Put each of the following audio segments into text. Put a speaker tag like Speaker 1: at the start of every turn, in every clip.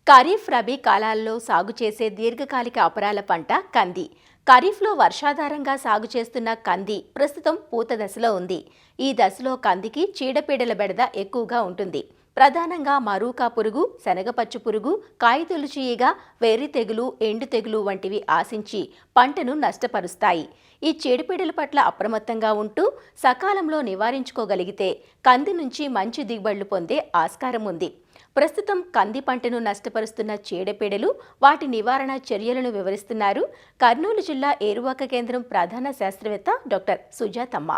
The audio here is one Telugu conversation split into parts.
Speaker 1: ఖరీఫ్, రబీ కాలాల్లో సాగు చేసే దీర్ఘకాలిక అపరాల పంట కంది. ఖరీఫ్లో వర్షాధారంగా సాగు చేస్తున్న కంది ప్రస్తుతం పూత దశలో ఉంది. ఈ దశలో కందికి చీడపీడల బెడద ఎక్కువగా ఉంటుంది. ప్రధానంగా మరూకా పురుగు, శనగపచ్చు పురుగు, కాయతొలుచు ఈగ, వెర్రి తెగులు, ఎండు తెగులు వంటివి ఆశించి పంటను నష్టపరుస్తాయి. ఈ చీడపీడల పట్ల అప్రమత్తంగా ఉంటూ సకాలంలో నివారించుకోగలిగితే కంది నుంచి మంచి దిగుబడులు పొందే ఆస్కారం ఉంది. ప్రస్తుతం కంది పంటను నష్టపరుస్తున్న చీడపీడలు, వాటి నివారణ చర్యలను వివరిస్తున్నారు కర్నూలు జిల్లా ఏరువాక కేంద్రం ప్రధాన శాస్త్రవేత్త డాక్టర్ సుజాతమ్మ.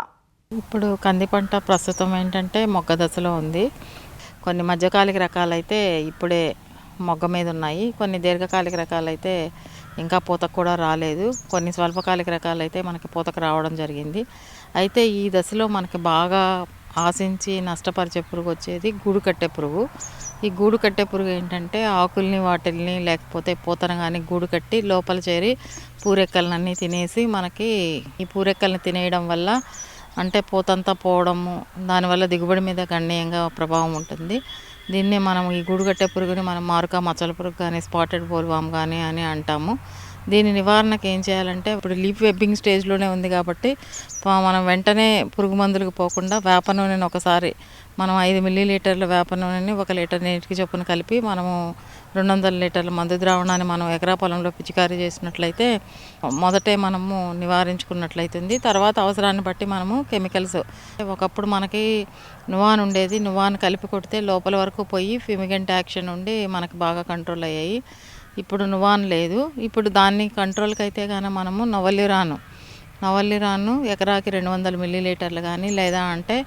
Speaker 2: ఇప్పుడు కంది పంట ప్రస్తుతం ఏంటంటే మొగ్గ దశలో ఉంది. కొన్ని మధ్యకాలిక రకాలైతే ఇప్పుడే మొగ్గ మీద ఉన్నాయి. కొన్ని దీర్ఘకాలిక రకాలైతే ఇంకా పూతకు కూడా రాలేదు. కొన్ని స్వల్పకాలిక రకాలైతే మనకి పూతకు రావడం జరిగింది. అయితే ఈ దశలో మనకి బాగా ఆశించి నష్టపరిచే పురుగు వచ్చేది గూడు కట్టే పురుగు. ఈ గూడు కట్టే పురుగు ఏంటంటే ఆకుల్ని వాటిల్ని లేకపోతే పూతను కానీ గూడు కట్టి లోపల చేరి పూరెక్కలన్నీ తినేసి మనకి ఈ పూరెక్కల్ని తినేయడం వల్ల అంటే పూతంతా పోవడము, దానివల్ల దిగుబడి మీద గణనీయంగా ప్రభావం ఉంటుంది. దీన్ని మనం ఈ గూడు కట్టే పురుగుని మనం మారుకా మచ్చల పురుగు కానీ స్పాటెడ్ బోల్వామ్ కానీ అని అంటాము. దీని నివారణకు ఏం చేయాలంటే ఇప్పుడు లీఫ్ వెబ్బింగ్ స్టేజ్లోనే ఉంది కాబట్టి మనం వెంటనే పురుగు మందులకు పోకుండా వేప నూనెని ఒకసారి మనం 5 మిల్లీలీటర్ల వేప నూనెని 1 లీటర్ నీటికి చొప్పున కలిపి మనము 200 లీటర్ల మందు ద్రావణాన్ని మనం ఎకరా పొలంలో పిచికారీ చేసినట్లయితే మొదటే మనము నివారించుకున్నట్లయితుంది. తర్వాత అవసరాన్ని బట్టి మనము కెమికల్స్ ఒకప్పుడు మనకి నువాన్ ఉండేది, నువాన్ కలిపి కొడితే లోపల వరకు పోయి ఫ్యూమిగెంట్ యాక్షన్ ఉండి మనకి బాగా కంట్రోల్ అయ్యాయి. ఇప్పుడు నువాన్ లేదు. ఇప్పుడు దాన్ని కంట్రోల్కి అయితే కానీ మనము నవల్లిరాను ఎకరాకి 200 మిల్లీలీటర్లు కానీ లేదా అంటే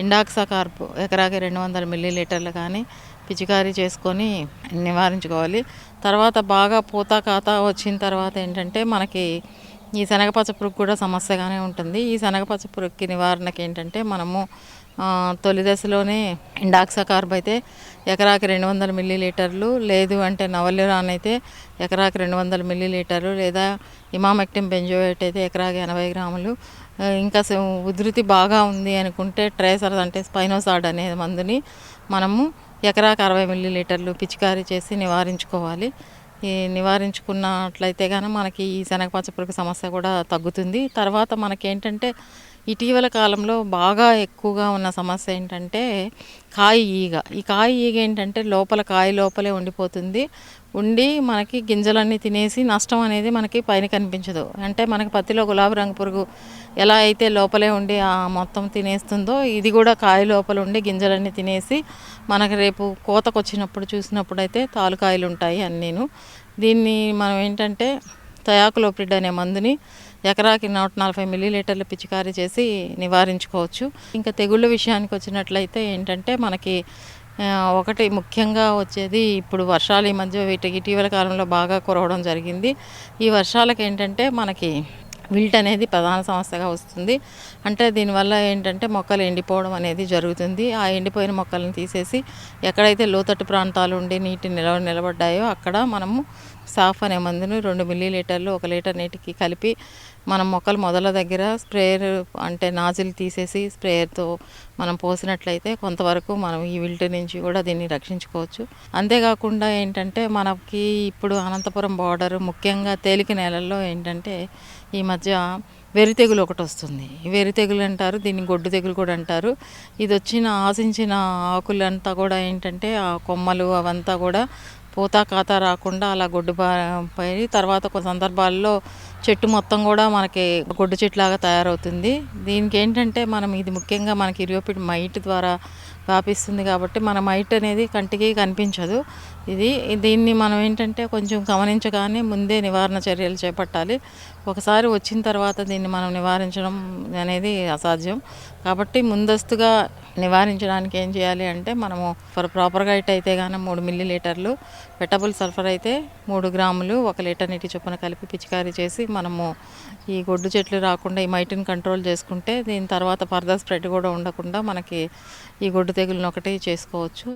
Speaker 2: ఇండాక్సాకార్ప్ ఎకరాకి 200 మిల్లీలీటర్లు కానీ పిచికారీ చేసుకొని నివారించుకోవాలి. తర్వాత బాగా పూత కాత వచ్చిన తర్వాత ఏంటంటే మనకి ఈ శనగపచ్చ పురుగు కూడా సమస్యగానే ఉంటుంది. ఈ శనగపచ్చ పురుగుకి నివారణకి ఏంటంటే మనము తొలి దశలోనే ఇండాక్సాకార్బ్ అయితే ఎకరాకి 200 మిల్లీలీటర్లు, లేదు అంటే నవల్లిరాన్ అయితే ఎకరాకి 200 మిల్లీలీటర్లు, లేదా ఇమామెక్టిన్ బెంజోయేట్ అయితే ఎకరాకి 80 గ్రాములు. ఇంకా ఉధృతి బాగా ఉంది అనుకుంటే ట్రేసర్ అంటే స్పైనోసాడ్ అనే మందుని మనము ఎకరాకి 60 మిల్లీలీటర్లు పిచికారీ చేసి నివారించుకోవాలి. ఈ నివారించుకున్నట్లయితే కానీ మనకి ఈ శనగపచ్చ పురుగు సమస్య కూడా తగ్గుతుంది. తర్వాత మనకేంటంటే ఇటీవల కాలంలో బాగా ఎక్కువగా ఉన్న సమస్య ఏంటంటే కాయ ఈగ. ఈ కాయ ఈగ ఏంటంటే కాయ లోపలే ఉండిపోతుంది. ఉండి మనకి గింజలన్నీ తినేసి నష్టం అనేది మనకి పైన కనిపించదు. అంటే మనకి పత్తిలో గులాబీ రంగు పురుగు ఎలా అయితే లోపలే ఉండి మొత్తం తినేస్తుందో, ఇది కూడా కాయ లోపల ఉండి గింజలన్నీ తినేసి మనకి రేపు కోతకు వచ్చినప్పుడు చూసినప్పుడు అయితే తాలుకాయలు ఉంటాయి అన్నీను. దీన్ని మనం ఏంటంటే థయాక్లోప్రిడ్ అనే మందుని ఎకరాకి 140 మిల్లీలీటర్లు పిచికారీ చేసి నివారించుకోవచ్చు. ఇంకా తెగుళ్ళ విషయానికి వచ్చినట్లయితే ఏంటంటే మనకి ఒకటి ముఖ్యంగా వచ్చేది ఇప్పుడు వర్షాలు ఈ మధ్య ఇటీవల కాలంలో బాగా కురవడం జరిగింది. ఈ వర్షాలకు ఏంటంటే మనకి విల్ట్ అనేది ప్రధాన సమస్యగా వస్తుంది. అంటే దీనివల్ల ఏంటంటే మొక్కలు ఎండిపోవడం అనేది జరుగుతుంది. ఆ ఎండిపోయిన మొక్కలను తీసేసి ఎక్కడైతే లోతట్టు ప్రాంతాలు ఉండి నీటి నిలబడ్డాయో అక్కడ మనము సాఫ్ అనే మందును 2 మిల్లీలీటర్లు 1 లీటర్ నీటికి కలిపి మనం మొక్కలు మొదల దగ్గర స్ప్రేయర్ అంటే నాజిల్ తీసేసి స్ప్రేయర్తో మనం పోసినట్లయితే కొంతవరకు మనం ఈ విల్ట్ నుంచి కూడా దీన్ని రక్షించుకోవచ్చు. అంతేకాకుండా ఏంటంటే మనకి ఇప్పుడు అనంతపురం బార్డర్ ముఖ్యంగా తేలిక నేలల్లో ఏంటంటే ఈ మధ్య వెర్రి తెగులు ఒకటి వస్తుంది. వెర్రి తెగులు అంటారు, దీన్ని గొడ్డు తెగులు కూడా అంటారు. ఇది ఆశించిన ఆకులంతా కూడా ఏంటంటే ఆ కొమ్మలు అవంతా కూడా పూత కాత రాకుండా అలా పోయి తర్వాత కొన్ని సందర్భాల్లో చెట్టు మొత్తం కూడా మనకి గొడ్డు చెట్టులాగా తయారవుతుంది. దీనికి ఏంటంటే మనం ఇది ముఖ్యంగా మనకి ఇరియోపిడ్ మైట్ ద్వారా వ్యాపిస్తుంది కాబట్టి మన మైట్ అనేది కంటికి కనిపించదు. దీన్ని మనం ఏంటంటే కొంచెం గమనించగానే ముందే నివారణ చర్యలు చేపట్టాలి. ఒకసారి వచ్చిన తర్వాత దీన్ని మనం నివారించడం అనేది అసాధ్యం. కాబట్టి ముందస్తుగా నివారించడానికి ఏం చేయాలి అంటే మనము ప్రాపర్గా అయితే కానీ 3 మిల్లీలీటర్లు, వెటబుల్ సల్ఫర్ అయితే 3 గ్రాములు 1 లీటర్ నీటి చొప్పున కలిపి పిచికారీ చేసి మనము ఈ గొడ్డు చెట్లు రాకుండా ఈ మైటిని కంట్రోల్ చేసుకుంటే దీని తర్వాత ఫర్దర్ స్ప్రెడ్ కూడా ఉండకుండా మనకి ఈ గొడ్డు తెగులను ఒకటి చేసుకోవచ్చు.